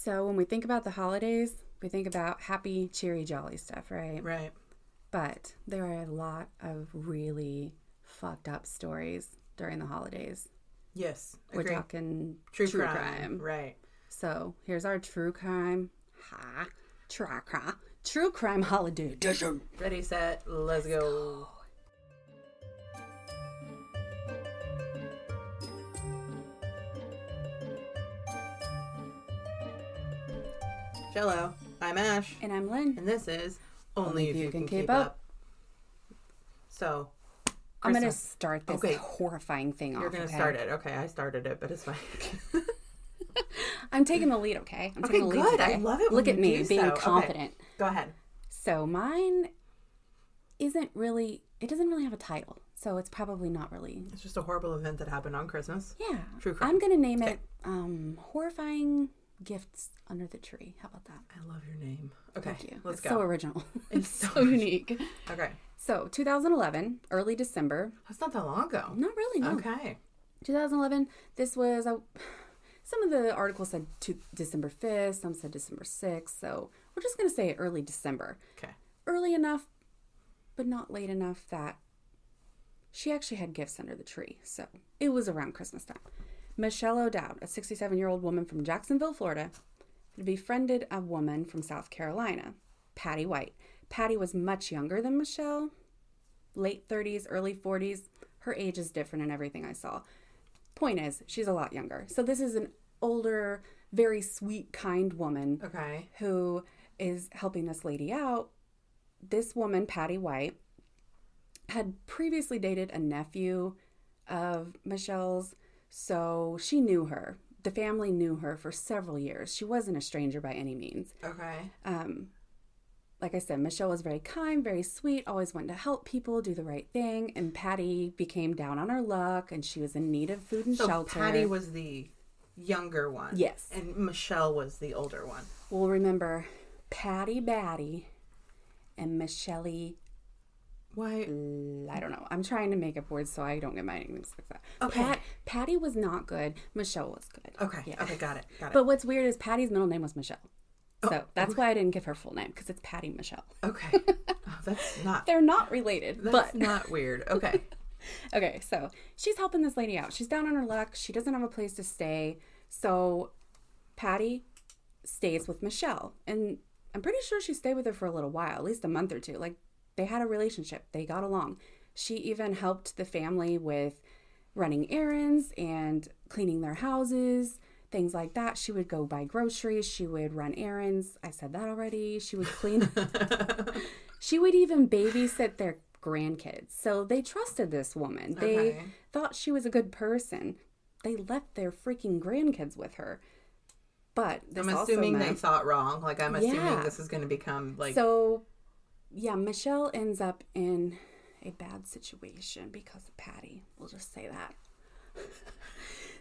So when we think about the holidays, we think about happy, cheery, jolly stuff, right? Right. But there are a lot of really fucked up stories during the holidays. Yes. We're talking true crime. Right. So here's our true crime. True crime holiday edition. Ready, set, let's go. Hello, I'm Ash. And I'm Lynn. And this is Only If You Can Keep Up. So, I'm going to start this horrifying thing off. You're going to start it. Okay, I started it, but it's fine. I'm taking the lead, okay? I'm taking the lead good. today. I love it when Look you at me, do being so. confident. Okay. Go ahead. So mine doesn't really have a title. So it's probably not really. It's just a horrible event that happened on Christmas. Yeah. True crime. I'm going to name it Horrifying Gifts Under the Tree. How about that? I love your name. Okay. Thank you. Let's It's go. so original. It's so unique. Okay. So 2011, early December. That's not that long ago. Not really, no. Okay. 2011, this was some of the articles said December 5th, some said December 6th, so we're just going to say early December. Okay. Early enough, but not late enough that she actually had gifts under the tree, so it was around Christmas time. Michelle O'Dowd, a 67-year-old woman from Jacksonville, Florida, had befriended a woman from South Carolina, Patty White. Patty was much younger than Michelle, late 30s, early 40s. Her age is different in everything I saw. Point is, she's a lot younger. So this is an older, very sweet, kind woman who is helping this lady out. This woman, Patty White, had previously dated a nephew of Michelle's, so she knew her. The family knew her for several years. She wasn't a stranger by any means. Okay. Like I said, Michelle was very kind, very sweet, always wanted to help people, do the right thing. And Patty became down on her luck, and she was in need of food and shelter. Patty was the younger one. Yes. And Michelle was the older one. Well, remember, Patty Batty and Michelle. Why? I don't know. I'm trying to make up words so I don't get my names mixed up. Okay. Patty was not good. Michelle was good. Okay. Yeah. Okay, got it. But what's weird is Patty's middle name was Michelle. So that's why I didn't give her full name, because it's Patty Michelle. Okay. Oh, that's not... They're not related. That's not weird. Okay. Okay, so she's helping this lady out. She's down on her luck. She doesn't have a place to stay. So Patty stays with Michelle. And I'm pretty sure she stayed with her for a little while, at least a month or two. Like, they had a relationship. They got along. She even helped the family with running errands and cleaning their houses, things like that. She would go buy groceries. She would run errands. I said that already. She would clean. She would even babysit their grandkids. So they trusted this woman. They thought she was a good person. They left their freaking grandkids with her. But this I'm assuming they thought wrong. Like, I'm assuming this is going to become like... So, yeah, Michelle ends up in a bad situation because of Patty. We'll just say that.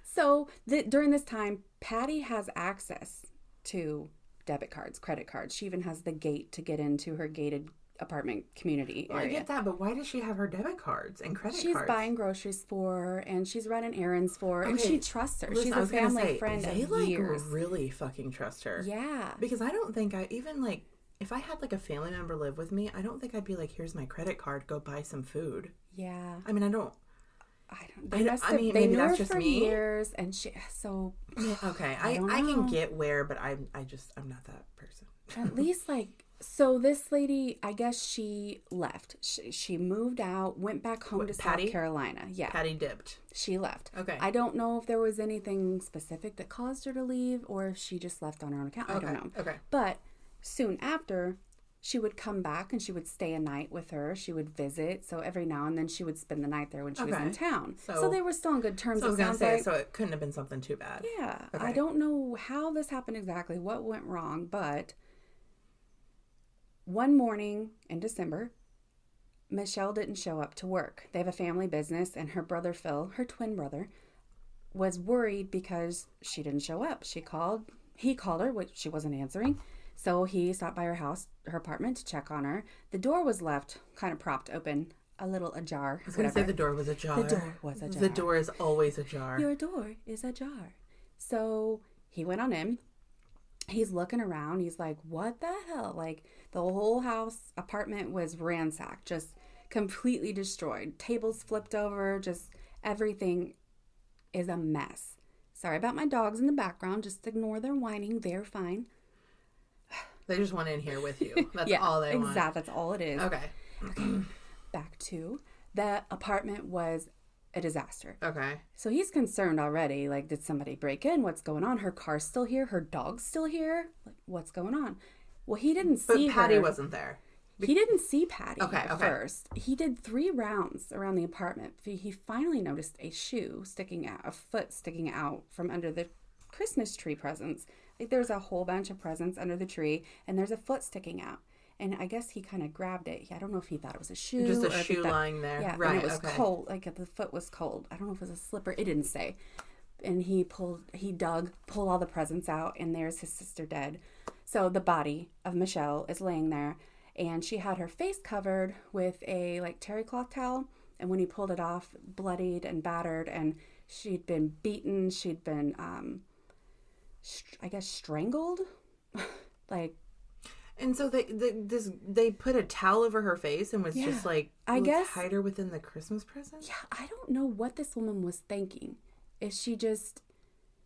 So during this time, Patty has access to debit cards, credit cards. She even has the gate to get into her gated apartment community area. I get that, but why does she have her debit cards and credit cards? She's buying groceries for her, and she's running errands for her, and she trusts her. Listen, she's a family friend of years. They really fucking trust her. Yeah. Because I don't think if I had like a family member live with me, I don't think I'd be like, here's my credit card, go buy some food. Yeah. I mean, I don't. They knew her for years, and okay, I can get where, but I'm not that person. At least so this lady, I guess she left. She moved out, went back home to South Carolina. Yeah, Patty dipped. She left. Okay, I don't know if there was anything specific that caused her to leave, or if she just left on her own account. I don't know. Okay, but soon after, she would come back and she would stay a night with her. She would visit. So every now and then she would spend the night there when she was in town. So they were still on good terms. So I was going to say, so it couldn't have been something too bad. Yeah. Okay. I don't know how this happened exactly, what went wrong, but one morning in December, Michelle didn't show up to work. They have a family business, and her brother Phil, her twin brother, was worried because she didn't show up. He called her, which she wasn't answering. So he stopped by her apartment to check on her. The door was left kind of propped open, a little ajar. I was going to say the door was ajar. The door was ajar. The door is always ajar. Your door is ajar. So he went on in. He's looking around. He's like, what the hell? Like, the whole apartment was ransacked, just completely destroyed. Tables flipped over, just everything is a mess. Sorry about my dogs in the background. Just ignore their whining. They're fine. They just want in here with you. That's all they want. Exactly. That's all it is. Okay. Back to the apartment was a disaster. Okay. So he's concerned already. Like, did somebody break in? What's going on? Her car's still here. Her dog's still here. Like, what's going on? Well, he didn't see her. But Patty wasn't there. He didn't see Patty at first. He did 3 rounds around the apartment. He finally noticed a foot sticking out from under the Christmas tree presents. Like, there's a whole bunch of presents under the tree, and there's a foot sticking out. And I guess he kind of grabbed it. I don't know if he thought it was a shoe. Just a shoe lying there. Yeah, right. And it was cold. Like, the foot was cold. I don't know if it was a slipper. It didn't say. And he pulled all the presents out, and there's his sister dead. So the body of Michelle is laying there, and she had her face covered with a, like, terry cloth towel. And when he pulled it off, bloodied and battered, and she'd been beaten. She'd been, I guess, strangled. Like... And so they put a towel over her face and was just like, I guess, hide her within the Christmas present? Yeah, I don't know what this woman was thinking. If she just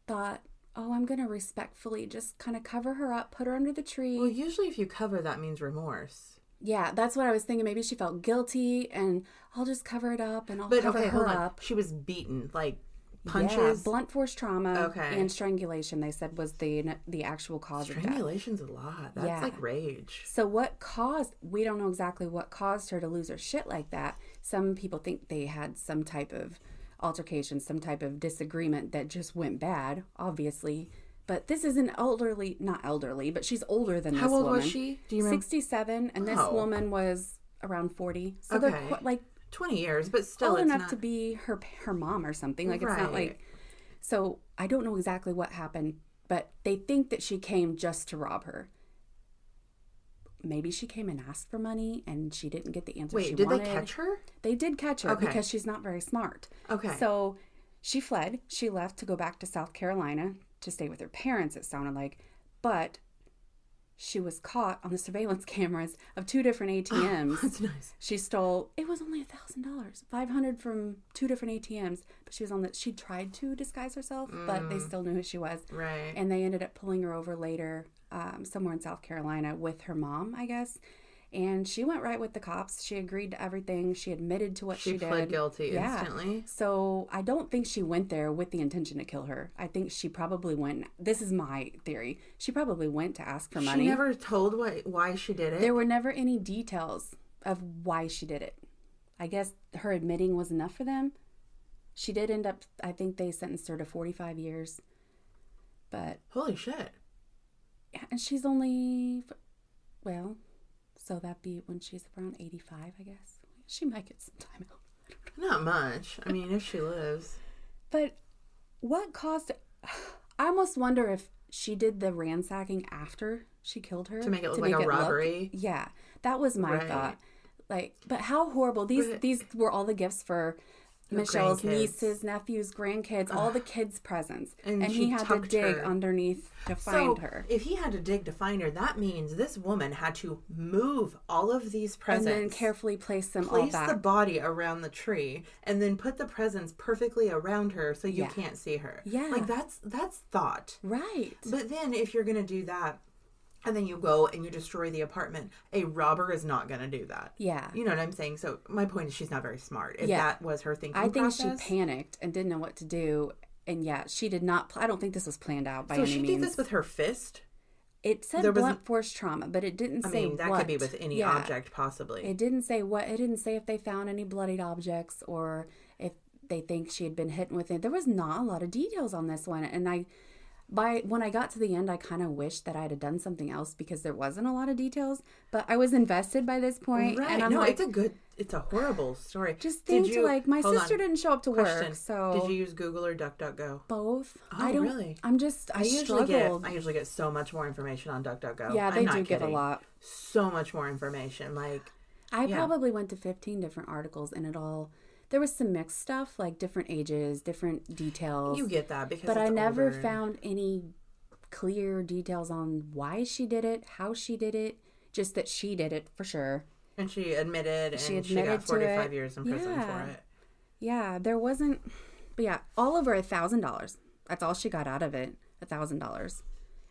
thought, oh, I'm going to respectfully just kind of cover her up, put her under the tree. Well, usually if you cover, that means remorse. Yeah, that's what I was thinking. Maybe she felt guilty and I'll just cover it up and I'll cover her up. She was beaten, like punches? Yeah, blunt force trauma and strangulation, they said, was the actual cause of death. Strangulation's a lot. That's like rage. So we don't know exactly what caused her to lose her shit like that. Some people think they had some type of altercation, some type of disagreement that just went bad, obviously. But this is not elderly, but she's older than this woman. How old was she? Do you remember? 67, and this woman was around 40. So they're like 20 years, but still old enough to be her mom or something. Like, it's not like... So I don't know exactly what happened, but they think that she came just to rob her. Maybe she came and asked for money and she didn't get the answer she wanted. Wait, did they catch her? They did catch her because she's not very smart. Okay. So she fled. She left to go back to South Carolina to stay with her parents, it sounded like. But she was caught on the surveillance cameras of 2 different ATMs. That's nice. She stole, it was only $1,000, $500 from 2 different ATMs. But she tried to disguise herself, but they still knew who she was. Right. And they ended up pulling her over later, somewhere in South Carolina with her mom, I guess. And she went right with the cops. She agreed to everything. She admitted to what she did. She pled guilty instantly. So I don't think she went there with the intention to kill her. I think she probably went. This is my theory. She probably went to ask for money. She never told why she did it? There were never any details of why she did it. I guess her admitting was enough for them. She did end up, I think they sentenced her to 45 years. But... Holy shit. And she's only... Well... So that'd be when she's around 85, I guess. She might get some time out. Not much. I mean, if she lives. But what caused... I almost wonder if she did the ransacking after she killed her. To make it look like a robbery? Yeah. That was my thought. Like, but how horrible. These were all the gifts for Michelle's nieces, nephews, grandkids, all the kids' presents. And he had to dig underneath to find her. If he had to dig to find her, that means this woman had to move all of these presents. And then carefully place them all back. Place the body around the tree, and then put the presents perfectly around her so you can't see her. Yeah. Like, that's thought. Right. But then if you're going to do that, and then you go and you destroy the apartment, a robber is not going to do that. Yeah. You know what I'm saying? So my point is she's not very smart. If that was her thinking process. I think she panicked and didn't know what to do. And she did not... I don't think this was planned out by any means. So she did this with her fist? It said blunt force trauma, but it didn't say what. That could be with any object, possibly. It didn't say what. It didn't say if they found any bloodied objects or if they think she had been hit with it. There was not a lot of details on this one. And when I got to the end, I kind of wished that I had done something else because there wasn't a lot of details. But I was invested by this point. Right. And I'm like, it's a horrible story. Just think my sister didn't show up to work. So did you use Google or DuckDuckGo? Both. Oh, I don't really? I struggled. I usually get so much more information on DuckDuckGo. Yeah, they do give a lot. So much more information. Like, I probably went to 15 different articles and it all... There was some mixed stuff, like different ages, different details. You get that because but I never older. found any clear details on why she did it, how she did it, just that she did it for sure. And she admitted, and she got 45 years in prison for it. Yeah, there wasn't, but yeah, all over $1,000. That's all she got out of it, $1,000.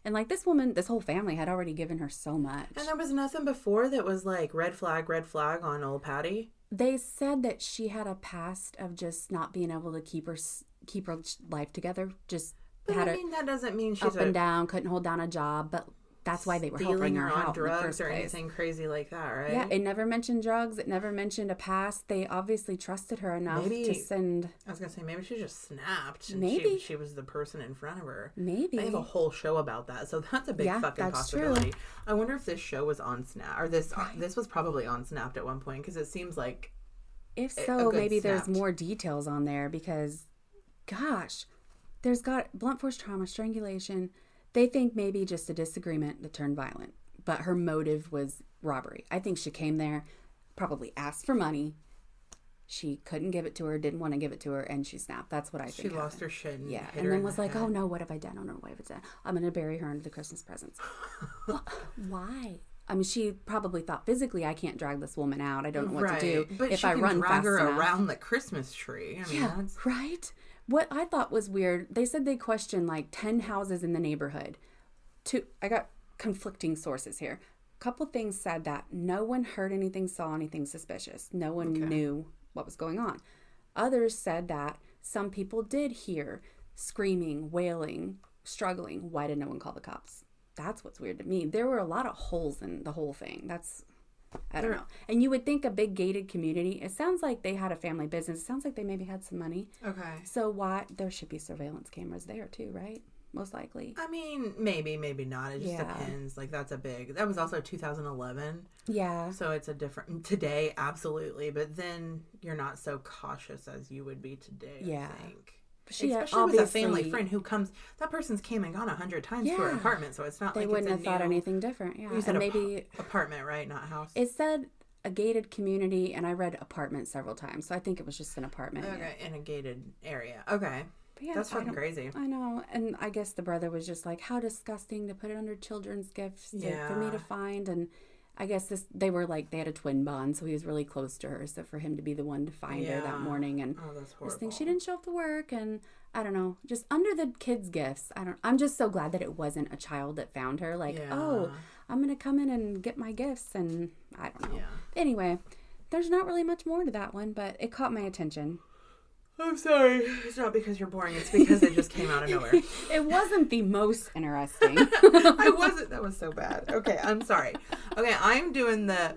And like this woman, this whole family had already given her so much. And there was nothing before that was like red flag on old Patty. They said that she had a past of just not being able to keep her life together. Just but had that doesn't mean she's up and down, couldn't hold down a job, but that's why they were helping her out on drugs in the first or place. Anything crazy like that, right? Yeah, it never mentioned drugs. It never mentioned a past. They obviously trusted her enough to send. I was gonna say maybe she just snapped. And maybe she was the person in front of her. Maybe they have a whole show about that, so that's a big fucking possibility. True. I wonder if this show was on Snap or this was probably on Snapped at one point because it seems like. If so, maybe there's more details on there because, gosh, there's got blunt force trauma, strangulation. They think maybe just a disagreement that turned violent, but her motive was robbery. I think she came there, probably asked for money. She couldn't give it to her, didn't want to give it to her, and she snapped. That's what I think. She lost her shit. And and then was like, "Oh no, what have I done? Oh no, what have I done? I'm gonna bury her under the Christmas presents." Why? I mean, she probably thought physically, I can't drag this woman out. I don't know what to do. But if she I can run drag fast her enough. around the Christmas tree. I mean, that's... right. What I thought was weird, they said they questioned like 10 houses in the neighborhood. I got conflicting sources here. A couple things said that no one heard anything, saw anything suspicious. No one knew what was going on. Others said that some people did hear screaming, wailing, struggling. Why did no one call the cops? That's what's weird to me. There were a lot of holes in the whole thing. I don't know. And you would think a big gated community, it sounds like they had a family business. It sounds like they maybe had some money. Okay. So there should be surveillance cameras there too, right? Most likely. I mean, maybe not. It just depends. Like, that was also 2011. Yeah. So it's a different, today, absolutely. But then you're not so cautious as you would be today, I think. Especially with a family friend who comes, that person's came and gone 100 times to her apartment, so it's not they wouldn't have thought anything different. Yeah, you said maybe apartment, right? Not house. It said a gated community, and I read apartment several times, so I think it was just an apartment. Okay, in a gated area. Okay, yeah, that's fucking crazy. I know, and I guess the brother was just like, "How disgusting to put it under children's gifts for me to find," and. I guess they had a twin bond, so he was really close to her. So for him to be the one to find her that morning, and that's horrible. Just think she didn't show up to work, and I don't know, just under the kids' gifts. I'm just so glad that it wasn't a child that found her. Like, oh, I'm gonna come in and get my gifts, and I don't know. Yeah. Anyway, there's not really much more to that one, but it caught my attention. I'm sorry. It's not because you're boring. It's because it just came out of nowhere. It wasn't the most interesting. That was so bad. Okay, I'm sorry. Okay, I'm doing the...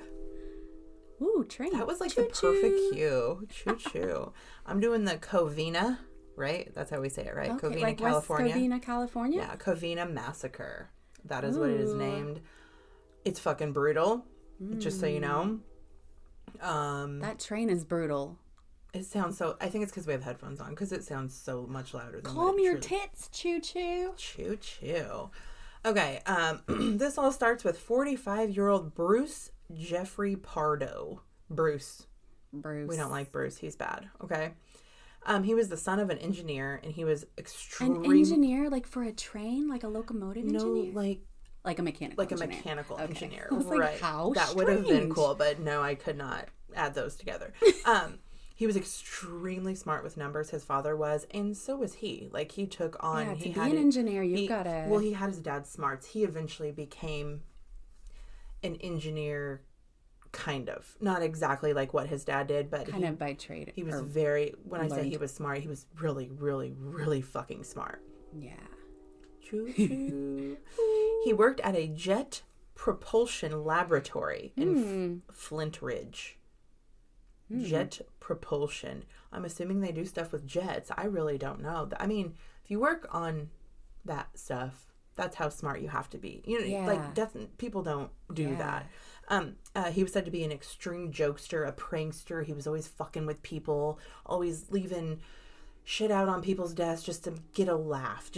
Ooh, train. That was like the perfect cue. Choo-choo. I'm doing the Covina, right? That's how we say it, right? Okay, Covina, like California. West Covina, California? Yeah, Covina Massacre. That is what it is named. It's fucking brutal, just so you know. That train is brutal. It sounds so... I think it's because we have headphones on, because it sounds so much louder than Calm your tits, choo-choo. Choo-choo. Okay, this all starts with 45-year-old Bruce Jeffrey Pardo. Bruce. We don't like Bruce. He's bad, okay? He was the son of an engineer, and he was An engineer? Like for a train? Like a locomotive engineer? No, like a mechanical engineer. Like a mechanical engineer. I was right. Like, how That strange. would have been cool, but no, I could not add those together. He was extremely smart with numbers. His father was, and so was he. Like, he took on... Yeah, to be an engineer, you've got to... Well, he had his dad's smarts. He eventually became an engineer, kind of. Not exactly like what his dad did, but... Kind of by trade. He was very... When I say he was smart, he was really, really, really fucking smart. Yeah. Choo-choo. He worked at a jet propulsion laboratory in Flint Ridge. Jet propulsion. I'm assuming they do stuff with jets. I really don't know. I mean, if you work on that stuff, that's how smart you have to be. You know, like people don't do that. He was said to be an extreme jokester, a prankster. He was always fucking with people, always leaving shit out on people's desks just to get a laugh,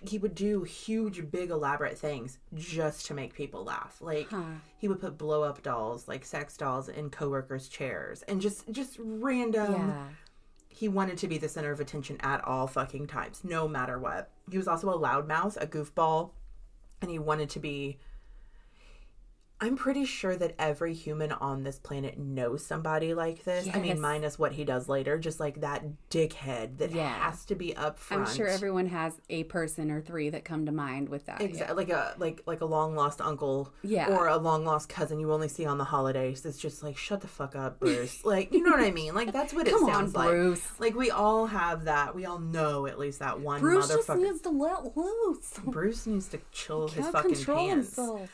he would do huge, big, elaborate things just to make people laugh. Like, he would put blow-up dolls, like sex dolls, in coworkers' chairs. And just random... Yeah. he wanted to be the center of attention at all fucking times, no matter what. He was also a loudmouth, a goofball, and he wanted to be... I'm pretty sure that every human on this planet knows somebody like this. Yes. I mean, minus what he does later, just like that dickhead that has to be up front. I'm sure everyone has a person or three that come to mind with that. Exactly, like a long lost uncle, Yeah, or a long lost cousin you only see on the holidays. It's just like, shut the fuck up, Bruce. Like, you know what I mean? Like, that's what it sounds like. Bruce. Like, we all have that. We all know at least that one Bruce motherfucker. just needs to let loose. Bruce needs to chill his fucking pants. Himself.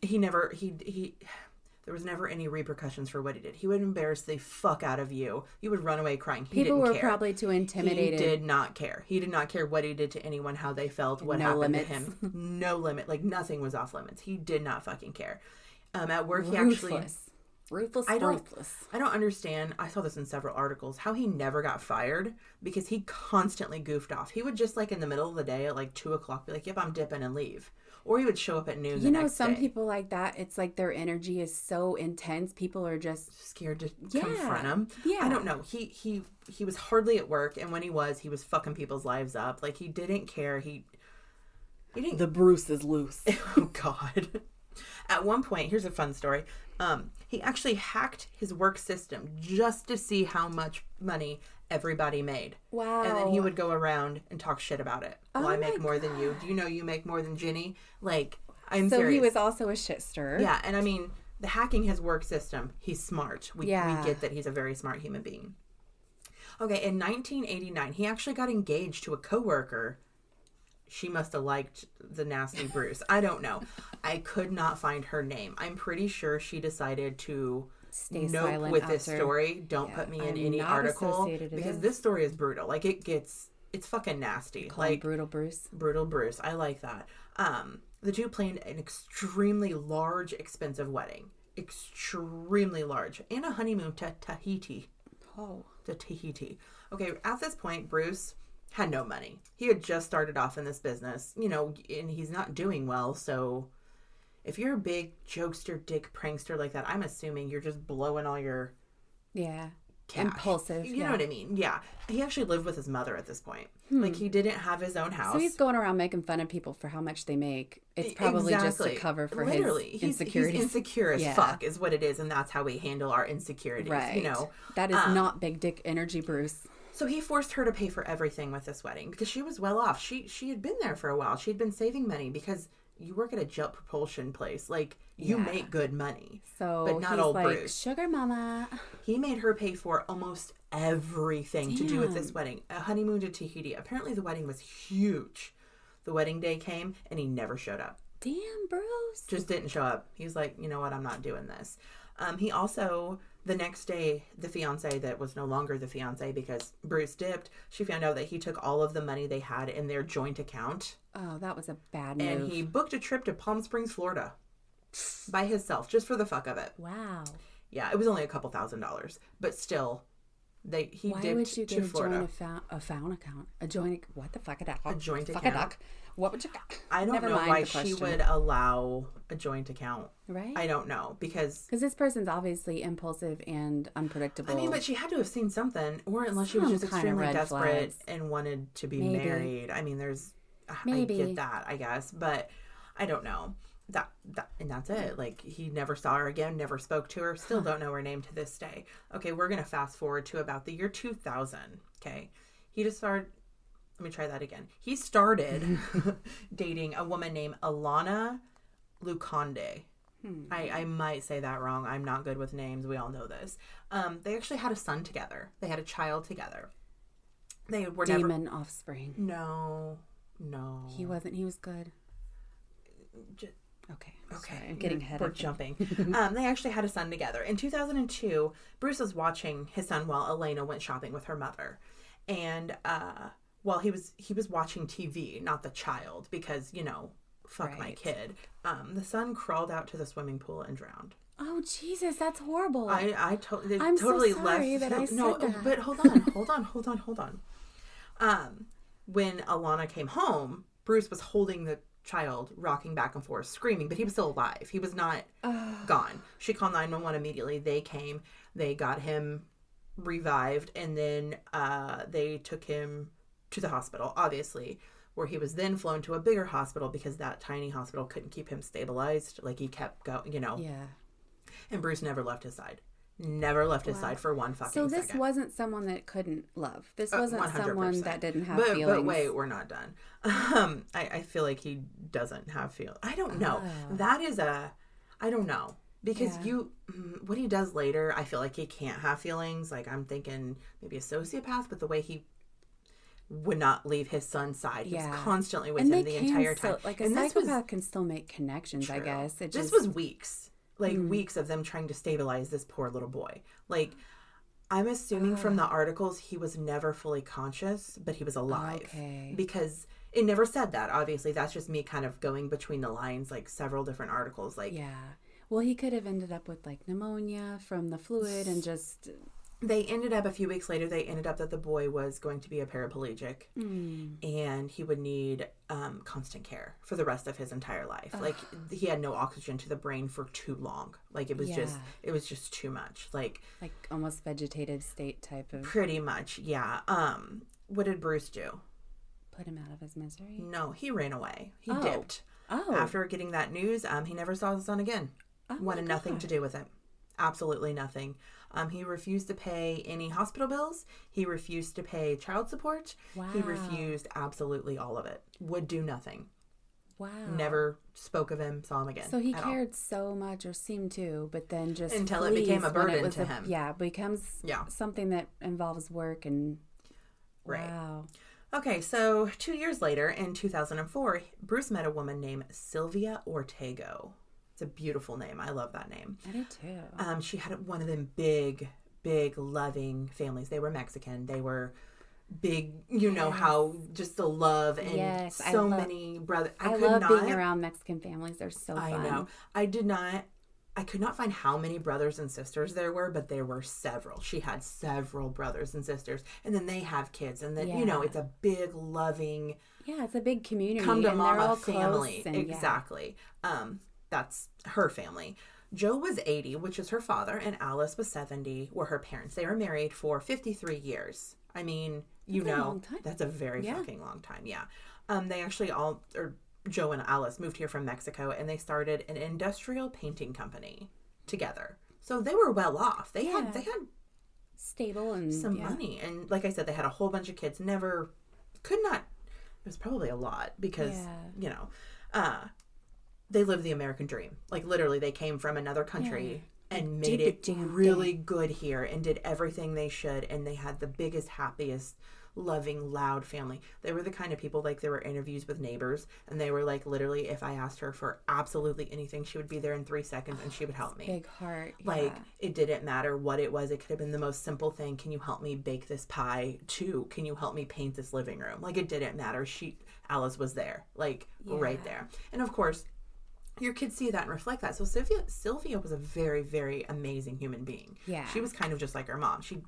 There was never any repercussions for what he did. He would embarrass the fuck out of you. You would run away crying. People were didn't care. Probably too intimidated. He did not care. He did not care what he did to anyone, how they felt, what happened to him. No limit. Like, nothing was off limits. He did not fucking care. At work, he actually... Ruthless. I don't understand. I saw this in several articles. How he never got fired, because he constantly goofed off. He would just, like, in the middle of the day at like 2:00 be like, "Yep, I'm dipping," and leave. Or he would show up at noon the next day. Some people like that, it's like their energy is so intense. People are just scared to confront him. Yeah. I don't know. He was hardly at work, and when he was fucking people's lives up. Like, he didn't care. He didn't. The Bruce is loose. Oh God. At one point, here's a fun story. He actually hacked his work system just to see how much money everybody made. Wow. And then he would go around and talk shit about it. Well, I make more than you. Do you know you make more than Ginny? Like, I'm serious. So he was also a shit stirrer. Yeah, and I mean, the hacking his work system, he's smart. We get that he's a very smart human being. Okay, in 1989, he actually got engaged to a coworker. She must have liked the nasty Bruce. I don't know. I could not find her name. I'm pretty sure she decided to stay nope silent with after. This story. Don't put me in any article, because this story is brutal. Like, it's fucking nasty. Like, Brutal Bruce. Brutal Bruce. I like that. The two planned an extremely large, expensive wedding. Extremely large. And a honeymoon to Tahiti. Oh. To Tahiti. Okay, at this point, Bruce had no money. He had just started off in this business, and he's not doing well. So if you're a big jokester, dick, prankster like that, I'm assuming you're just blowing all your cash. Impulsive. You know what I mean? Yeah. He actually lived with his mother at this point. Like, he didn't have his own house. So he's going around making fun of people for how much they make. It's probably just to cover for his insecurities. He's insecure as fuck is what it is, and that's how we handle our insecurities. Right. That is not big dick energy, Bruce. So he forced her to pay for everything with this wedding because she was well off. She had been there for a while. She'd been saving money because you work at a jet propulsion place. Like, you make good money. So but not he's old like, Bruce. Sugar mama. He made her pay for almost everything to do with this wedding. A honeymoon to Tahiti. Apparently the wedding was huge. The wedding day came and he never showed up. Damn, Bruce. Just didn't show up. He was like, you know what? I'm not doing this. He also, the next day, the fiance that was no longer the fiance because Bruce dipped, she found out that he took all of the money they had in their joint account. Oh, that was a bad move. And he booked a trip to Palm Springs, Florida by himself, just for the fuck of it. Wow. Yeah, it was only a couple $1,000s, but still, Why dipped would you to get Florida. A phone account? A joint, what the fuck a duck? A joint fuck account. A duck. What would you... I don't know why she would allow a joint account. Right? I don't know, because this person's obviously impulsive and unpredictable. I mean, but she had to have seen something, or unless she was just extremely desperate and wanted to be married. I mean, I get that, I guess, but I don't know. And that's it. Like, he never saw her again, never spoke to her, still don't know her name to this day. Okay, we're going to fast forward to about the year 2000. Okay. He just started, let me try that again. He started dating a woman named Alana Luconde. I might say that wrong. I'm not good with names. We all know this. They actually had a son together. They had a child together. They were demon offspring. No. He wasn't. He was good. Okay. Sorry, I'm getting ahead. We're jumping. They actually had a son together. In 2002, Bruce was watching his son while Elena went shopping with her mother. And while he was watching TV, not the child, because, fuck my kid. The son crawled out to the swimming pool and drowned. Oh, Jesus, that's horrible. I'm totally so sorry left. That I said that. But hold on. When Alana came home, Bruce was holding the child, rocking back and forth, screaming, but he was still alive. He was not gone. She called 911 immediately. They came. They got him revived, and then they took him to the hospital, obviously, where he was then flown to a bigger hospital because that tiny hospital couldn't keep him stabilized. Like, he kept going, Yeah. And Bruce never left his side. Never left his side for one fucking second. So this second. wasn't someone that couldn't love. This wasn't 100%. someone that didn't have But feelings. wait, we're not done. I feel like he doesn't have feelings. I don't know. That is I don't know. Because what he does later, I feel like he can't have feelings. Like, I'm thinking maybe a sociopath, but the way he would not leave his son's side. He was constantly with him the entire time. Like, a psychopath can still make connections, I guess. This was weeks. Like, weeks of them trying to stabilize this poor little boy. Like, I'm assuming from the articles he was never fully conscious, but he was alive. Okay. Because it never said that, obviously. That's just me kind of going between the lines, like, several different articles. Like, yeah. Well, he could have ended up with, like, pneumonia from the fluid and just... They ended up, a few weeks later, they ended up that the boy was going to be a paraplegic. And he would need constant care for the rest of his entire life. Like, he had no oxygen to the brain for too long. Like, it was just too much. Like almost vegetative state type of... Pretty much, yeah. What did Bruce do? Put him out of his misery? No, he ran away. He dipped. Oh. After getting that news, he never saw his son again. Wanted nothing to do with it. Absolutely nothing. He refused to pay any hospital bills. He refused to pay child support. Wow. He refused absolutely all of it. Would do nothing. Wow. Never spoke of him, saw him again. So he cared so much, or seemed to, but then just until it became a burden to him. Yeah, it becomes something that involves work and... Right. Wow. Okay, so 2 years later, in 2004, Bruce met a woman named Sylvia Ortego. It's a beautiful name. I love that name. I do too. She had one of them big, loving families. They were Mexican. They were big, know how just the love and so many brothers. I love being around Mexican families. They're so fun. I know. I could not find how many brothers and sisters there were, but there were several. She had several brothers and sisters, and then they have kids, and then it's a big, loving. Yeah, it's a big community. Come to and mama they're all family. And, exactly. That's her family. Joe was 80, which is her father, and Alice was 70, were her parents. They were married for 53 years. I mean, that's a long time. That's a very fucking long time. Yeah. They actually Joe and Alice moved here from Mexico, and they started an industrial painting company together. So they were well off. They had stable and some money. And like I said, they had a whole bunch of kids. It was probably a lot because, they lived the American dream. Like, literally, they came from another country and made it really good here and did everything they should. And they had the biggest, happiest, loving, loud family. They were the kind of people, like, there were interviews with neighbors, and they were like, literally, if I asked her for absolutely anything, she would be there in 3 seconds and she would help me. Big heart. Yeah. Like, it didn't matter what it was. It could have been the most simple thing. Can you help me bake this pie? Can you help me paint this living room? Like, it didn't matter. Alice was there, like, right there. And of course, your kids see that and reflect that. So Sylvia was a very, very amazing human being. Yeah. She was kind of just like her mom. She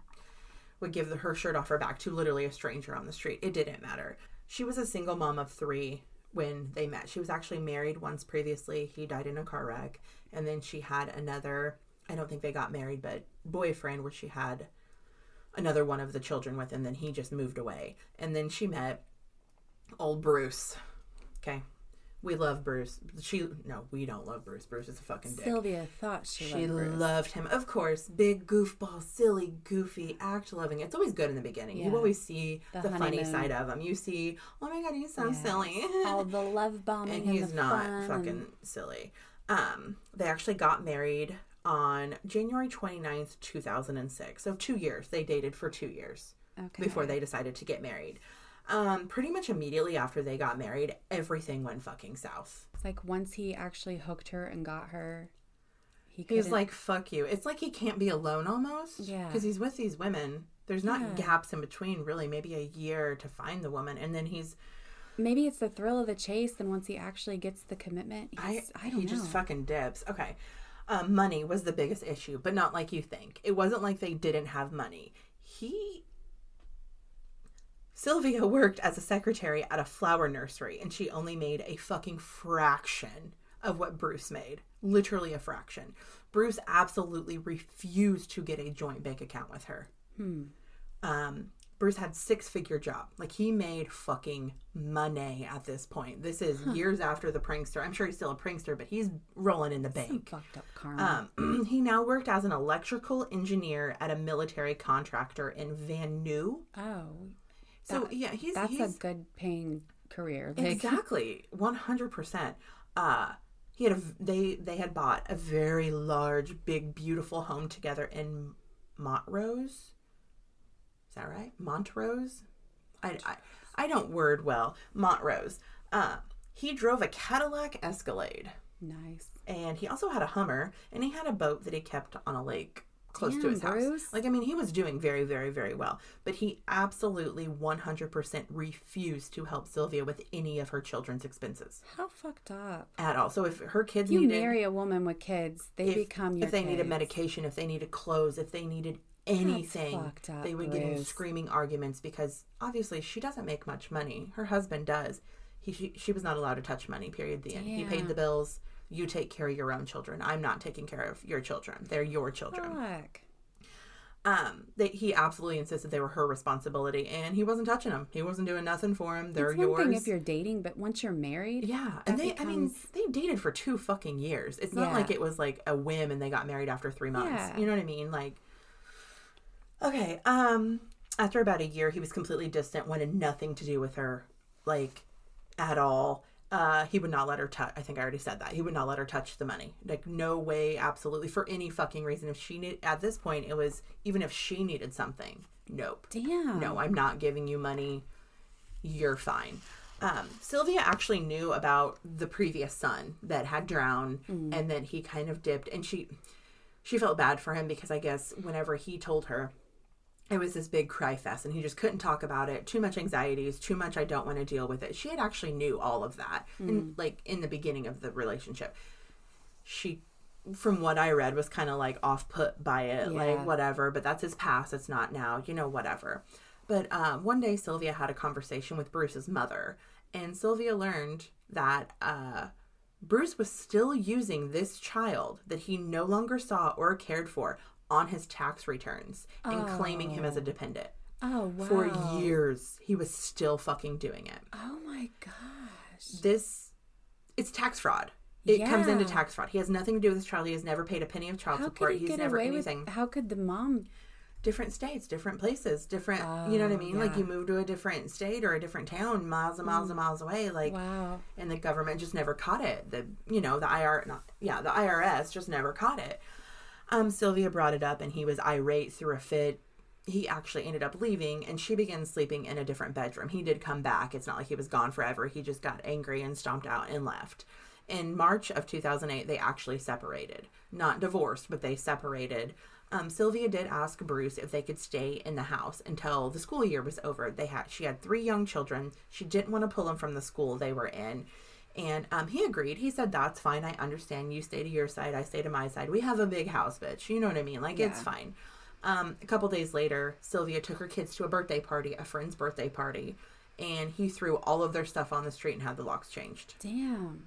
would give her shirt off her back to literally a stranger on the street. It didn't matter. She was a single mom of 3 when they met. She was actually married once previously. He died in a car wreck. And then she had another, I don't think they got married, but boyfriend where she had another one of the children with, and then he just moved away. And then she met old Bruce. Okay. We love Bruce. We don't love Bruce. Bruce is a fucking dick. Sylvia thought she loved him. Of course. Big goofball, silly, goofy, act-loving. It's always good in the beginning. You always see the funny side of him. You see, oh my God, he's so silly. All the love bombing and he's not fucking silly. They actually got married on January 29th, 2006. So 2 years. They dated for 2 years before they decided to get married. Pretty much immediately after they got married, everything went fucking south. It's like once he actually hooked her and got her, he was like, fuck you. It's like he can't be alone almost. Yeah. Because he's with these women. There's not gaps in between, really. Maybe a year to find the woman. And then maybe it's the thrill of the chase. And once he actually gets the commitment, I don't know. He just fucking dips. Okay. Money was the biggest issue, but not like you think. It wasn't like they didn't have money. Sylvia worked as a secretary at a flower nursery, and she only made a fucking fraction of what Bruce made. Literally a fraction. Bruce absolutely refused to get a joint bank account with her. Bruce had 6-figure job. Like, he made fucking money at this point. This is years after the prankster. I'm sure he's still a prankster, but he's rolling in the bank. Some fucked up karma. He now worked as an electrical engineer at a military contractor in Van Nuys. Oh. So, yeah, he's a good paying career. Like, exactly. 100%. They had bought a very large, big, beautiful home together in Montrose. Is that right? Montrose? I don't word well. Montrose. He drove a Cadillac Escalade. Nice. And he also had a Hummer, and he had a boat that he kept on a lake close to his Bruce. house. Like, I mean, he was doing very, very, very well. But he absolutely 100% refused to help Sylvia with any of her children's expenses. How fucked up. At all. So if her kids you marry a woman with kids, they become your If they kids. needed medication, if they needed clothes, if they needed anything, fucked up, they would get in screaming arguments because obviously she doesn't make much money. Her husband does. She was not allowed to touch money, period. The end. He paid the bills. You take care of your own children. I'm not taking care of your children. They're your children. Fuck. He absolutely insisted they were her responsibility, and he wasn't touching them. He wasn't doing nothing for them. They're it's yours. one thing if you're dating, but once you're married, yeah. And they dated for 2 fucking years. It's not like it was like a whim and they got married after 3 months. Yeah. You know what I mean? Like, okay. After about a year, he was completely distant, wanted nothing to do with her, like, at all. He would not let her touch. I think I already said that. He would not let her touch the money. Like, no way, absolutely, for any fucking reason. If she need, at this point, it was even if she needed something. Nope. Damn. No, I'm not giving you money. You're fine. Sylvia actually knew about the previous son that had drowned, and then he kind of dipped, and she felt bad for him because I guess whenever he told her, it was this big cry fest, and he just couldn't talk about it. Too much anxieties, too much I don't want to deal with it. She had actually knew all of that, and like in the beginning of the relationship. She, from what I read, was kind of like off put by it, like whatever. But that's his past. It's not now, whatever. But one day Sylvia had a conversation with Bruce's mother, and Sylvia learned that Bruce was still using this child that he no longer saw or cared for on his tax returns and claiming him as a dependent. Oh, wow. For years, he was still fucking doing it. Oh, my gosh. It's tax fraud. It comes into tax fraud. He has nothing to do with his child. He has never paid a penny of child support. He's never anything. How could the mom? Different states, different places, different, you know what I mean? Like, you move to a different state or a different town miles and miles and miles away. Like, wow. And the government just never caught it. The IRS just never caught it. Sylvia brought it up, and he was irate, threw a fit. He actually ended up leaving, and she began sleeping in a different bedroom. He did come back. It's not like he was gone forever. He just got angry and stomped out and left. In March of 2008, they actually separated. Not divorced, but they separated. Sylvia did ask Bruce if they could stay in the house until the school year was over. She had 3 young children. She didn't want to pull them from the school they were in. And he agreed. He said, that's fine. I understand. You stay to your side. I stay to my side. We have a big house, bitch. You know what I mean? Like, it's fine. A couple days later, Sylvia took her kids to a birthday party, a friend's birthday party. And he threw all of their stuff on the street and had the locks changed. Damn.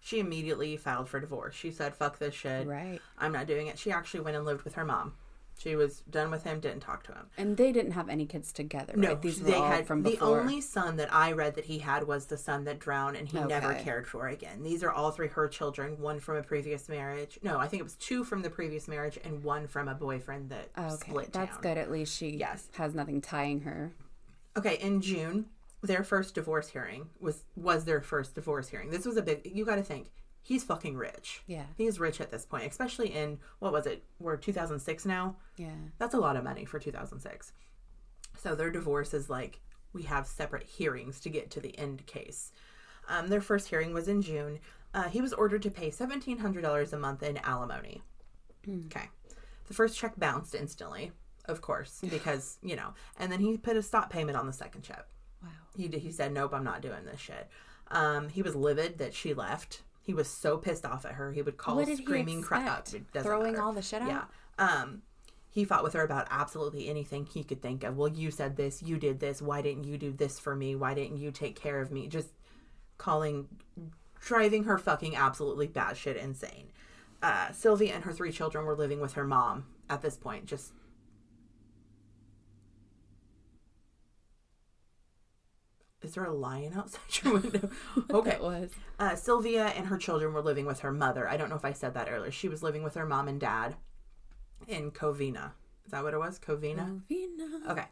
She immediately filed for divorce. She said, fuck this shit. Right. I'm not doing it. She actually went and lived with her mom. She was done with him, didn't talk to him. And they didn't have any kids together, right? No, These were all from before. The only son that I read that he had was the son that drowned, and he never cared for again. These are all 3 her children, one from a previous marriage. No, I think it was 2 from the previous marriage and 1 from a boyfriend that split down. That's good. At least she has nothing tying her. Okay, in June, their first divorce hearing was their first divorce hearing. This was a big... You got to think. He's fucking rich. Yeah. He's rich at this point, especially in, what was it? We're 2006 now? Yeah. That's a lot of money for 2006. So their divorce is like, we have separate hearings to get to the end case. Their first hearing was in June. He was ordered to pay $1,700 a month in alimony. Okay. The first check bounced instantly, of course, because, and then he put a stop payment on the second check. Wow. He said, nope, I'm not doing this shit. He was livid that she left. He was so pissed off at her. He would call screaming, throwing all the shit out? Yeah. He fought with her about absolutely anything he could think of. Well, you said this. You did this. Why didn't you do this for me? Why didn't you take care of me? Just driving her fucking absolutely batshit insane. Sylvia and her 3 children were living with her mom at this point. Just Is there a lion outside your window? Okay. It was. Sylvia and her children were living with her mother. I don't know if I said that earlier. She was living with her mom and dad in Covina. Is that what it was? Covina? Covina. Okay.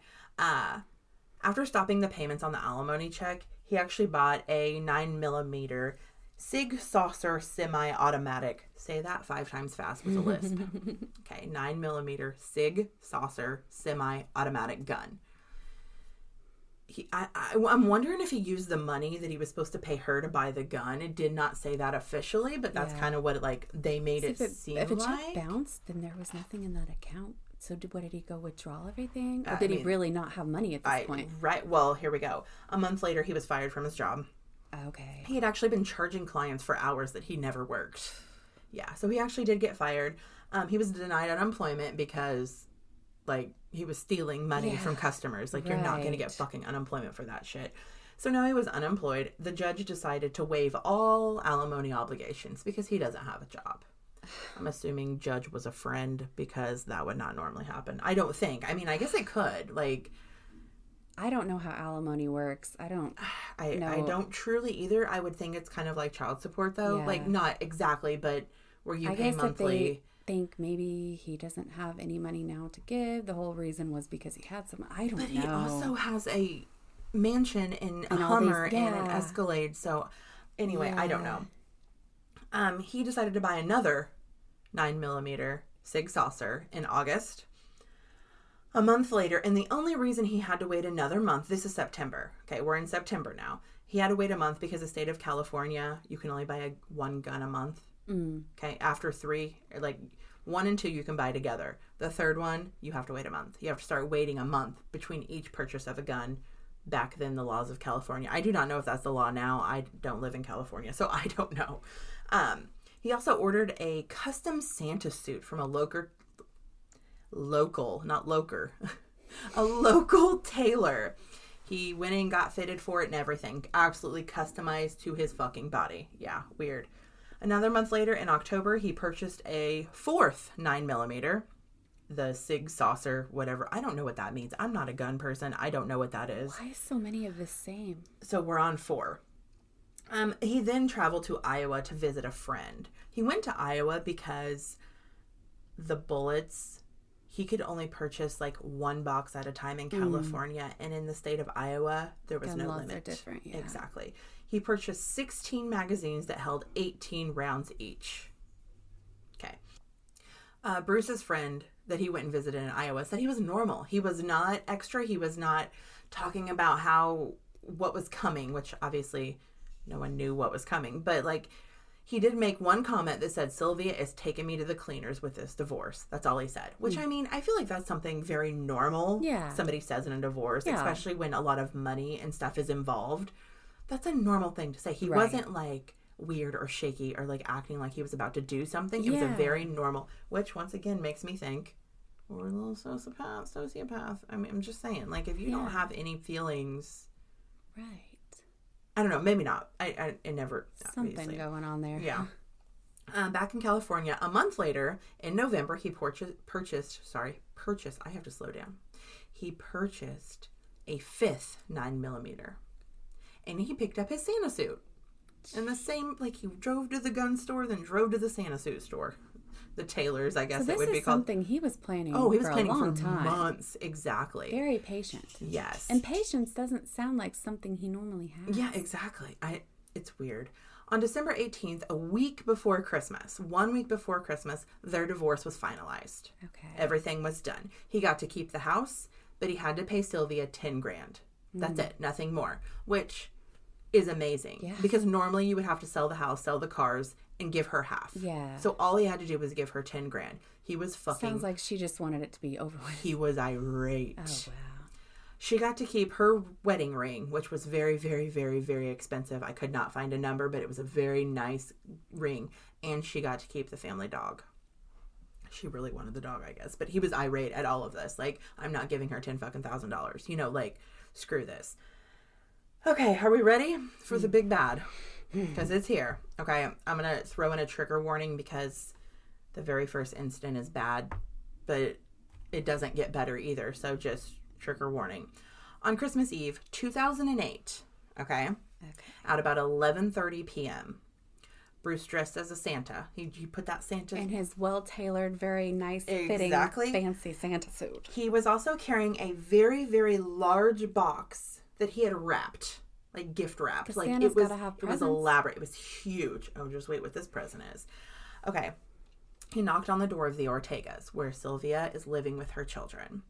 After stopping the payments on the alimony check, he actually bought a 9mm Sig Saucer semi-automatic. Say that 5 times fast with a lisp. Okay, 9mm Sig Saucer semi-automatic gun. I'm wondering if he used the money that he was supposed to pay her to buy the gun. It did not say that officially, but that's kind of what they made it seem like. If a check bounced, then there was nothing in that account. So what did he go withdraw everything? Or did he really not have money at this point? Right. Well, here we go. A month later, he was fired from his job. Okay. He had actually been charging clients for hours that he never worked. Yeah. So he actually did get fired. He was denied unemployment because, he was stealing money from customers. You're not going to get fucking unemployment for that shit. So now he was unemployed. The judge decided to waive all alimony obligations because he doesn't have a job. I'm assuming judge was a friend because that would not normally happen. I don't think. I mean, I guess it could. I don't know how alimony works. I don't know. I don't truly either. I would think it's kind of like child support, though. Yeah. Not exactly, but where you pay monthly. Think maybe he doesn't have any money now to give. The whole reason was because he had some. I don't know. But he also has a mansion and a Hummer and an Escalade. So anyway, I don't know. He decided to buy another 9mm Sig Saucer in August. A month later, and the only reason he had to wait another month, this is September. Okay, we're in September now. He had to wait a month because the state of California, you can only buy one gun a month. Okay, after 3, 1 and 2 you can buy together. The third one, you have to wait a month. You have to start waiting a month between each purchase of a gun. Back then, the laws of California. I do not know if that's the law now. I don't live in California, so I don't know. He also ordered a custom Santa suit from a local tailor. He went and got fitted for it and everything. Absolutely customized to his fucking body. Yeah, weird. Another month later, in October, he purchased a 4th 9mm. The Sig Saucer, whatever. I don't know what that means. I'm not a gun person. I don't know what that is. Why is so many of the same? So we're on 4. He then traveled to Iowa to visit a friend. He went to Iowa because the bullets, he could only purchase 1 box at a time in California. And in the state of Iowa, there was no limit. Are different, yeah. Exactly. He purchased 16 magazines that held 18 rounds each. Okay. Bruce's friend that he went and visited in Iowa said he was normal. He was not extra. He was not talking about what was coming, which obviously no one knew what was coming. But he did make one comment that said, Sylvia is taking me to the cleaners with this divorce. That's all he said. Which, I mean, I feel like that's something very normal. Yeah. Somebody says in a divorce, especially when a lot of money and stuff is involved. That's a normal thing to say. He wasn't weird or shaky or acting like he was about to do something. It was a very normal, which once again makes me think, we're a little sociopath. I mean, I'm just saying, if you don't have any feelings. Right. I don't know. Maybe not. I never. Something obviously. Going on there. Yeah. Back in California, a month later, in November, he purchased. I have to slow down. He purchased a 5th 9mm. And he picked up his Santa suit. And the same, he drove to the gun store, then drove to the Santa suit store. The tailors, I guess it would be called. Something he was planning he was for planning a long for time. Months. Exactly. Very patient. Yes. And patience doesn't sound like something he normally has. Yeah, exactly. It's weird. On December 18th, 1 week before Christmas, their divorce was finalized. Okay. Everything was done. He got to keep the house, but he had to pay Sylvia $10,000. That's it. Nothing more. Which is amazing. Yeah. Because normally you would have to sell the house, sell the cars, and give her half. Yeah. So all he had to do was give her $10,000. He was fucking... Sounds like she just wanted it to be over with. He was irate. Oh, wow. She got to keep her wedding ring, which was very, very, very, very expensive. I could not find a number, but it was a very nice ring. And she got to keep the family dog. She really wanted the dog, I guess. But he was irate at all of this. I'm not giving her $10,000. Screw this. Okay, are we ready for the big bad? Because it's here. Okay, I'm going to throw in a trigger warning because the very first incident is bad, but it doesn't get better either. So just trigger warning. On Christmas Eve, 2008, Okay? At about 11:30 p.m., Bruce dressed as a Santa. He put that Santa... In his well-tailored, very nice fitting, fancy Santa suit. He was also carrying a very, very large box that he had wrapped. Like, gift wrapped. Like, Santa's gotta have presents. It was elaborate. It was huge. Oh, just wait what this present is. Okay. He knocked on the door of the Ortegas, where Sylvia is living with her children.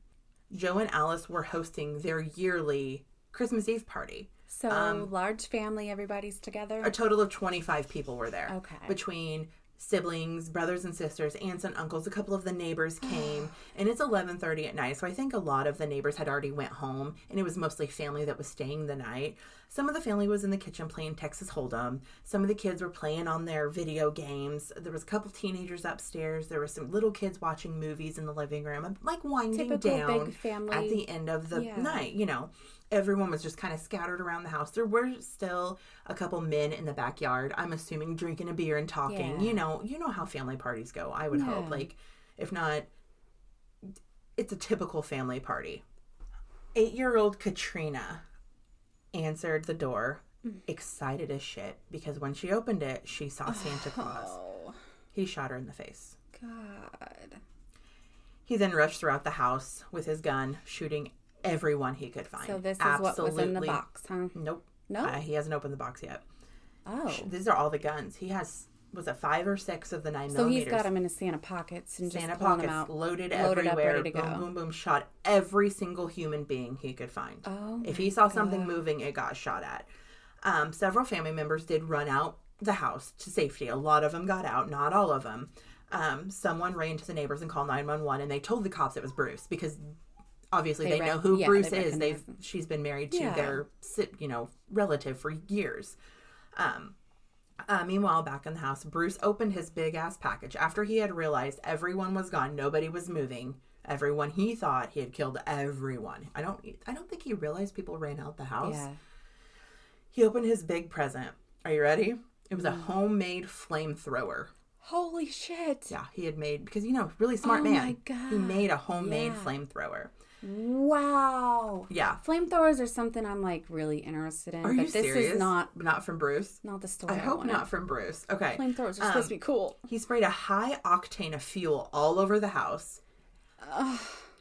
Joe and Alice were hosting their yearly Christmas Eve party. So, large family, everybody's together? A total of 25 people were there. Okay. Between siblings, brothers and sisters, aunts and uncles. A couple of the neighbors came. And it's 11:30 at night, so I think a lot of the neighbors had already went home. And it was mostly family that was staying the night. Some of the family was in the kitchen playing Texas Hold'em. Some of the kids were playing on their video games. There was a couple teenagers upstairs. There were some little kids watching movies in the living room. Like winding Typical down big family. At the end of the night, you know. Everyone was just kind of scattered around the house. There were still a couple men in the backyard, I'm assuming, drinking a beer and talking. Yeah. You know how family parties go, I would hope. Like, if not, it's a typical family party. 8-year-old Katrina answered the door, excited as shit, because when she opened it, she saw Santa Claus. He shot her in the face. God. He then rushed throughout the house with his gun, shooting everyone he could find. So this is what was in the box, huh? Nope. No? He hasn't opened the box yet. Oh. These are all the guns. He has, was it 5 or 6 of the 9mm? So he's got them in his Santa pockets and Santa just pulling pockets them out. loaded up, everywhere. ready to Boom, go. boom, boom. Shot every single human being he could find. Oh, if he saw something moving, it got shot at. Several family members did run out the house to safety. A lot of them got out, not all of them. Someone ran to the neighbors and called 911, and they told the cops it was Bruce because obviously they know who Bruce is. She's been married to their relative for years. Meanwhile, back in the house, Bruce opened his big ass package after he had realized everyone was gone, nobody was moving. Everyone, he thought he had killed everyone. I don't think he realized people ran out the house. Yeah. He opened his big present. Are you ready? It was a homemade flamethrower. Holy shit. Yeah, he had made, because, really smart man. Oh my God. He made a homemade flamethrower. Wow. Yeah. Flamethrowers are something I'm like really interested in. Are you serious? This is not from Bruce? Not the story. I hope not from Bruce. Okay. Flamethrowers are supposed to be cool. He sprayed a high octane of fuel all over the house.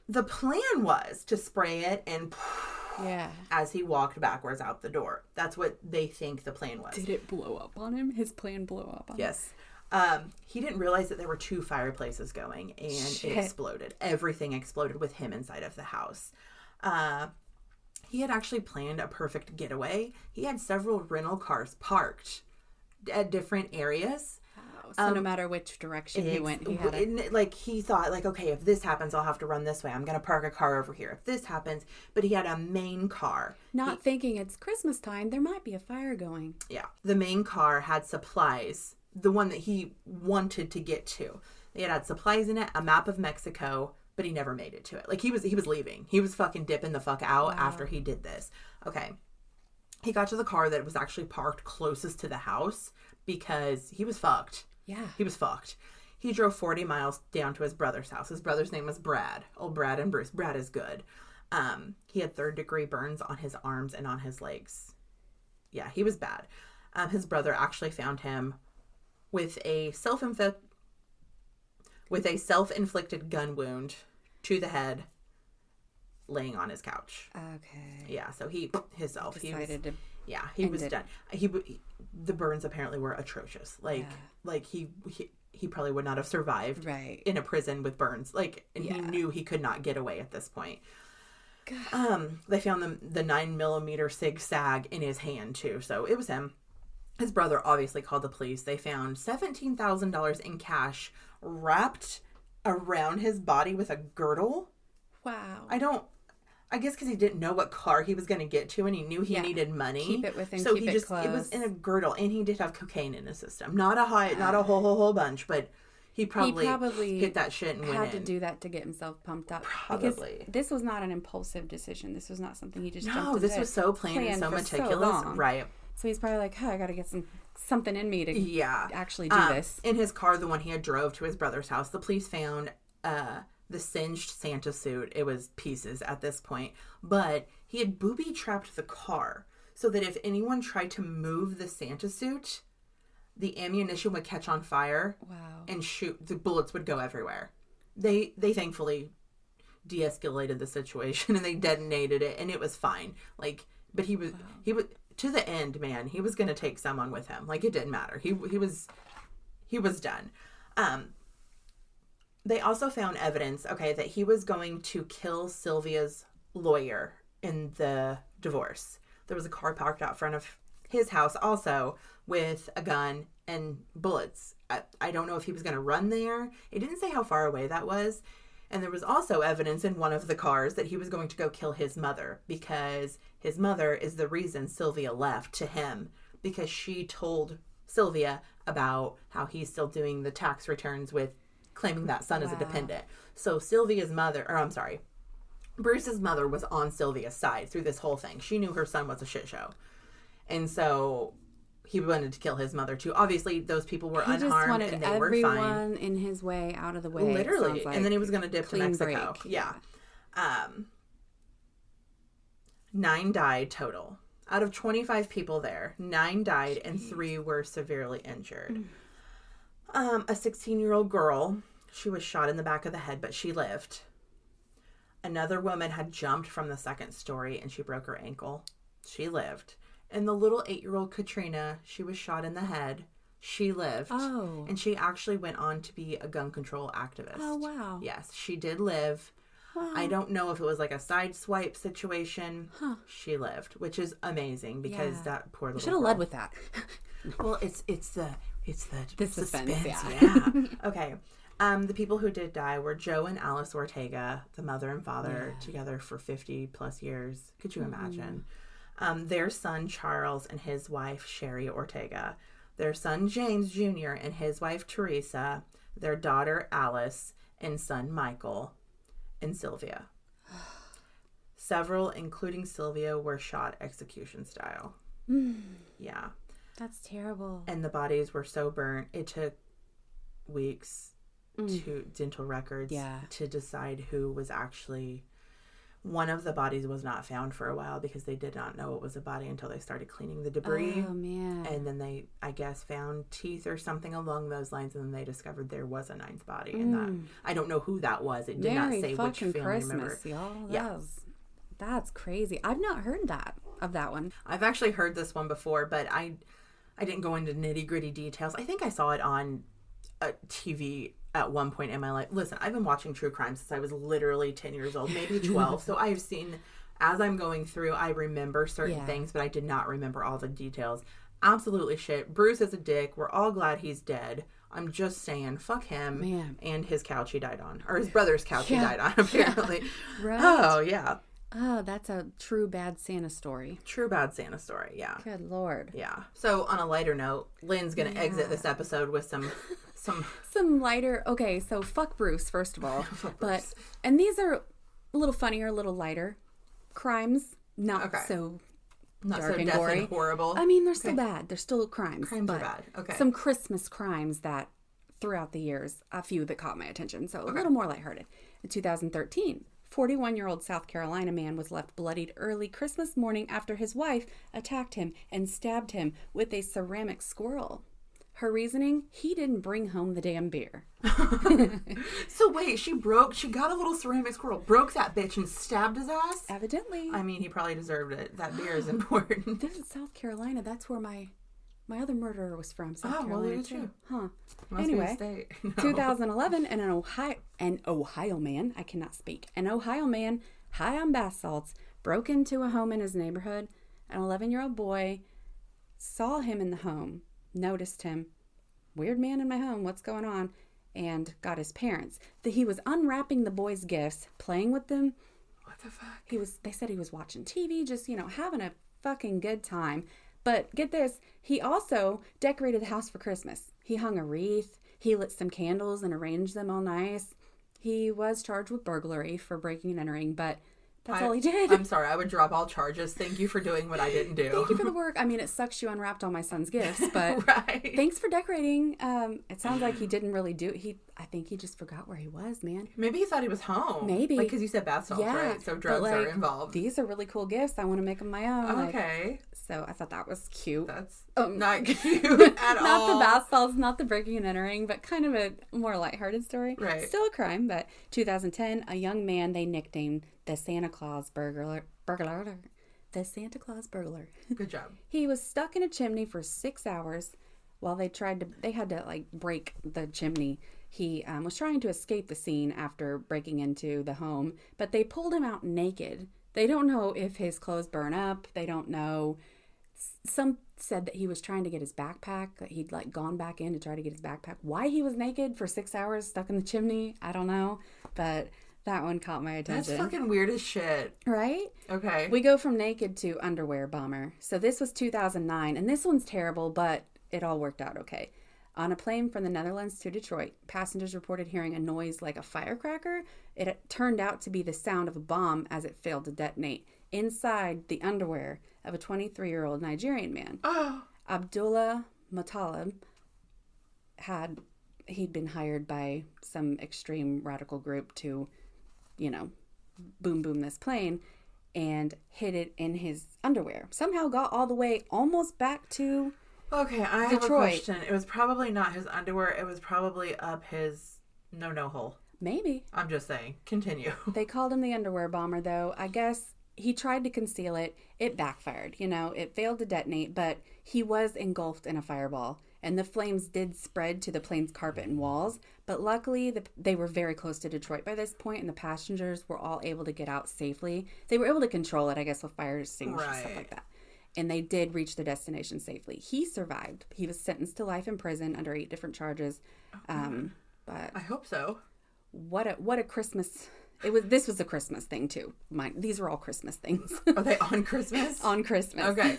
The plan was to spray it and as he walked backwards out the door. That's what they think the plan was. Did it blow up on him? His plan blew up on him? Yes. He didn't realize that there were 2 fireplaces going, and it exploded. Everything exploded with him inside of the house. He had actually planned a perfect getaway. He had several rental cars parked at different areas. So no matter which direction he went, he had he thought, okay, if this happens, I'll have to run this way. I'm going to park a car over here. If this happens, but he had a main car. Not thinking it's Christmas time, there might be a fire going. Yeah. The main car had supplies, the one that he wanted to get to. They had supplies in it, a map of Mexico, but he never made it to it. He was leaving. He was fucking dipping the fuck out after he did this. Okay. He got to the car that was actually parked closest to the house because he was fucked. Yeah. He was fucked. He drove 40 miles down to his brother's house. His brother's name was Brad. Old Brad and Bruce. Brad is good. He had 3rd-degree burns on his arms and on his legs. Yeah, he was bad. His brother actually found him with a self-inflicted gun wound to the head, laying on his couch. Okay. Yeah, so he decided to. Yeah, he was done. The burns apparently were atrocious. He probably would not have survived in a prison with burns. He knew he could not get away at this point. God. They found the 9mm Sig Sag in his hand too, so it was him. His brother obviously called the police. They found $17,000 in cash wrapped around his body with a girdle. Wow. I guess because he didn't know what car he was going to get to, and he knew he needed money. Keep it with him. So keep it close. It was in a girdle, and he did have cocaine in his system. Not a whole bunch, but he probably hit that shit and went in. Had to do that to get himself pumped up. Probably. Because this was not an impulsive decision. This was not something he just jumped into. No, this was so planned and so meticulous. Right. So he's probably like, I got to get something in me to actually do this. In his car, the one he had drove to his brother's house, the police found the singed Santa suit. It was pieces at this point. But he had booby-trapped the car. so that if anyone tried to move the Santa suit, the ammunition would catch on fire. Wow. And shoot, the bullets would go everywhere. They thankfully de-escalated the situation and they detonated it and it was fine. Like, but he was to the end, man. He was going to take someone with him. Like, it didn't matter. He was done. They also found evidence, that he was going to kill Sylvia's lawyer in the divorce. There was a car parked out front of his house also with a gun and bullets. I don't know if he was going to run there. It didn't say how far away that was. And there was also evidence in one of the cars that he was going to go kill his mother because his mother is the reason Sylvia left to him, because she told Sylvia about how he's still doing the tax returns with claiming that son as a dependent. So Bruce's mother was on Sylvia's side through this whole thing. She knew her son was a shit show. And so he wanted to kill his mother too. Obviously, those people were unharmed and they were fine. Everyone in his way, out of the way. Literally. Like, and then he was going to dip to Mexico. Break. Yeah. 9 died total. Out of 25 people there, 9 died and 3 were severely injured. A 16-year-old girl, she was shot in the back of the head, but she lived. Another woman had jumped from the 2nd story and she broke her ankle. She lived. And the little 8-year-old Katrina, she was shot in the head. She lived. Oh. And she actually went on to be a gun control activist. Oh, wow. Yes, she did live. Wow. I don't know if it was like a side swipe situation. Huh. She lived, which is amazing because that poor little should have led with that. Well, it's the suspense. Yeah. Okay. The people who did die were Joe and Alice Ortega, the mother and father, together for 50 plus years. Could you imagine? Their son, Charles, and his wife, Sherry Ortega. Their son, James Jr., and his wife, Teresa. Their daughter, Alice, and son, Michael, and Sylvia. Several, including Sylvia, were shot execution style. Yeah. That's terrible. And the bodies were so burnt, it took weeks to dental records to decide who was actually... One of the bodies was not found for a while because they did not know it was a body until they started cleaning the debris. Oh, man. And then they, I guess, found teeth or something along those lines, and then they discovered there was a 9th body. And that, I don't know who that was. It did not say which family member. Y'all. That's crazy. I've not heard of that one. I've actually heard this one before, but I didn't go into nitty-gritty details. I think I saw it on a TV at one point in my life. Listen, I've been watching true crime since I was literally 10 years old, maybe 12. So I've seen, as I'm going through, I remember certain things, but I did not remember all the details. Absolutely shit. Bruce is a dick. We're all glad he's dead. I'm just saying, fuck him and his couch he died on. Or his brother's couch he died on, apparently. Right. Oh, yeah. Oh, that's a true bad Santa story. True bad Santa story, yeah. Good Lord. Yeah. So, on a lighter note, Lynn's going to exit this episode with some lighter. Okay, so fuck Bruce, first of all. And these are a little funnier, a little lighter crimes, not so dark and gory. And horrible. I mean, they're still bad. They're still crimes. Crimes are bad. Okay. Some Christmas crimes that throughout the years, a few that caught my attention. So a little more lighthearted. In 2013, 41-year-old South Carolina man was left bloodied early Christmas morning after his wife attacked him and stabbed him with a ceramic squirrel. Her reasoning, he didn't bring home the damn beer. So wait, she got a little ceramic squirrel, broke that bitch and stabbed his ass? Evidently. I mean, he probably deserved it. That beer is important. This is South Carolina. That's where my other murderer was from. South Carolina. Well, look at you. Huh. Must anyway, be a state. No. 2011, and an Ohio man, I cannot speak, an Ohio man high on bath salts broke into a home in his neighborhood. An 11-year-old boy saw him in the home, noticed him, weird man in my home, what's going on, and got his parents. He was unwrapping the boy's gifts, playing with them. What the fuck? They said he was watching TV, just, having a fucking good time. But get this, he also decorated the house for Christmas. He hung a wreath, he lit some candles and arranged them all nice. He was charged with burglary for breaking and entering, but That's all he did. I'm sorry. I would drop all charges. Thank you for doing what I didn't do. Thank you for the work. I mean, it sucks you unwrapped all my son's gifts, but right. thanks for decorating. It sounds like he didn't really do it. I think he just forgot where he was, man. Maybe he thought he was home. Maybe. Like, because you said bath salts, right? So drugs are involved. These are really cool gifts. I want to make them my own. Okay. So I thought that was cute. That's not cute at all. Not the bath salts, not the breaking and entering, but kind of a more lighthearted story. Right. Still a crime, but 2010, a young man they nicknamed the Santa Claus burglar. The Santa Claus burglar. Good job. He was stuck in a chimney for 6 hours while they had to like break the chimney. He was trying to escape the scene after breaking into the home, but they pulled him out naked. They don't know if his clothes burn up. They don't know. Some said that he was trying to get his backpack, that he'd like gone back in to try to get his backpack. Why he was naked for 6 hours stuck in the chimney, I don't know. But that one caught my attention. That's fucking weird as shit. Right? Okay. We go from naked to underwear bomber. So this was 2009, and this one's terrible, but it all worked out okay. On a plane from the Netherlands to Detroit, passengers reported hearing a noise like a firecracker. It turned out to be the sound of a bomb as it failed to detonate inside the underwear of a 23-year-old Nigerian man. Oh. Abdullah Mutalib he'd been hired by some extreme radical group to, boom this plane, and hid it in his underwear. Somehow got all the way almost back to Okay, I have Detroit. a question. It was probably not his underwear. It was probably up his no hole. Maybe. I'm just saying. Continue. They called him the underwear bomber, though. I guess he tried to conceal it. It backfired. It failed to detonate, but he was engulfed in a fireball. And the flames did spread to the plane's carpet and walls. But luckily, they were very close to Detroit by this point, and the passengers were all able to get out safely. They were able to control it, I guess, with fire extinguishers and stuff like that. And they did reach their destination safely. He survived. He was sentenced to life in prison under 8 different charges. But I hope so. What a Christmas! This was a Christmas thing too. These are all Christmas things. Are they on Christmas? On Christmas. Okay.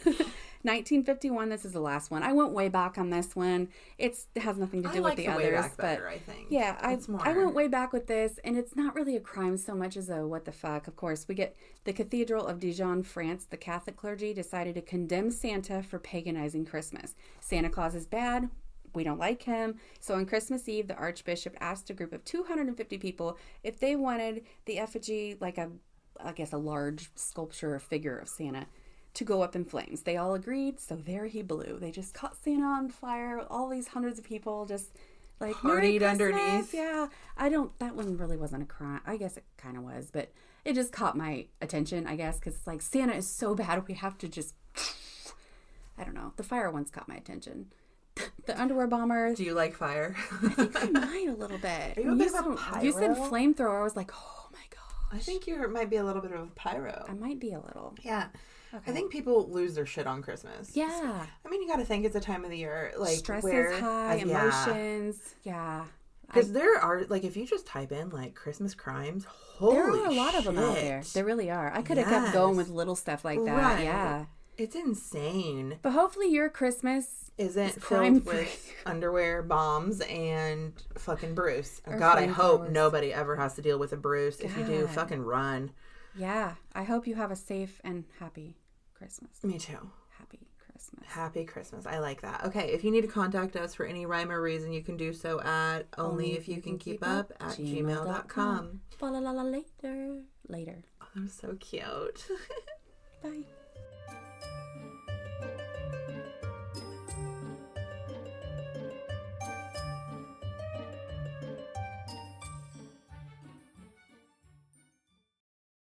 1951. This is the last one. I went way back on this one. It has nothing to do with the others, way back better, I think. Yeah, I went way back with this, and it's not really a crime so much as a what the fuck. Of course, we get the Cathedral of Dijon, France. The Catholic clergy decided to condemn Santa for paganizing Christmas. Santa Claus is bad. We don't like him. So on Christmas Eve, the Archbishop asked a group of 250 people if they wanted the effigy, like a large sculpture or figure of Santa, to go up in flames. They all agreed, so there he blew. They just caught Santa on fire. All these hundreds of people just like partied underneath. Yeah, that one really wasn't a crime. I guess it kind of was, but it just caught my attention, I guess, because it's like Santa is so bad we have to just, I don't know. The fire ones caught my attention. The underwear bomber. Do you like fire? I think I might a little bit. Are you a bit of a pyro? You said flamethrower. I was like, oh my gosh. I think you might be a little bit of a pyro. I might be a little. Yeah. Okay. I think people lose their shit on Christmas. Yeah. I mean, you got to think it's a time of the year like stress where is high, emotions. Yeah. Because there are, like, if you just type in, like, Christmas crimes, holy shit. There are a lot of them out there. There really are. I could have kept going with little stuff like that. Right. Yeah. It's insane. But hopefully your Christmas isn't crime filled free. with underwear bombs and fucking Bruce. Or God, I hope flamethrowers. nobody ever has to deal with a Bruce. If you do, God. fucking run. Yeah. I hope you have a safe and happy Christmas. Me too. Happy Christmas. Happy Christmas. I like that. Okay, if you need to contact us for any rhyme or reason, you can do so at onlyifyoucankeepup at gmail.com. Later. Oh, that was so cute. Bye.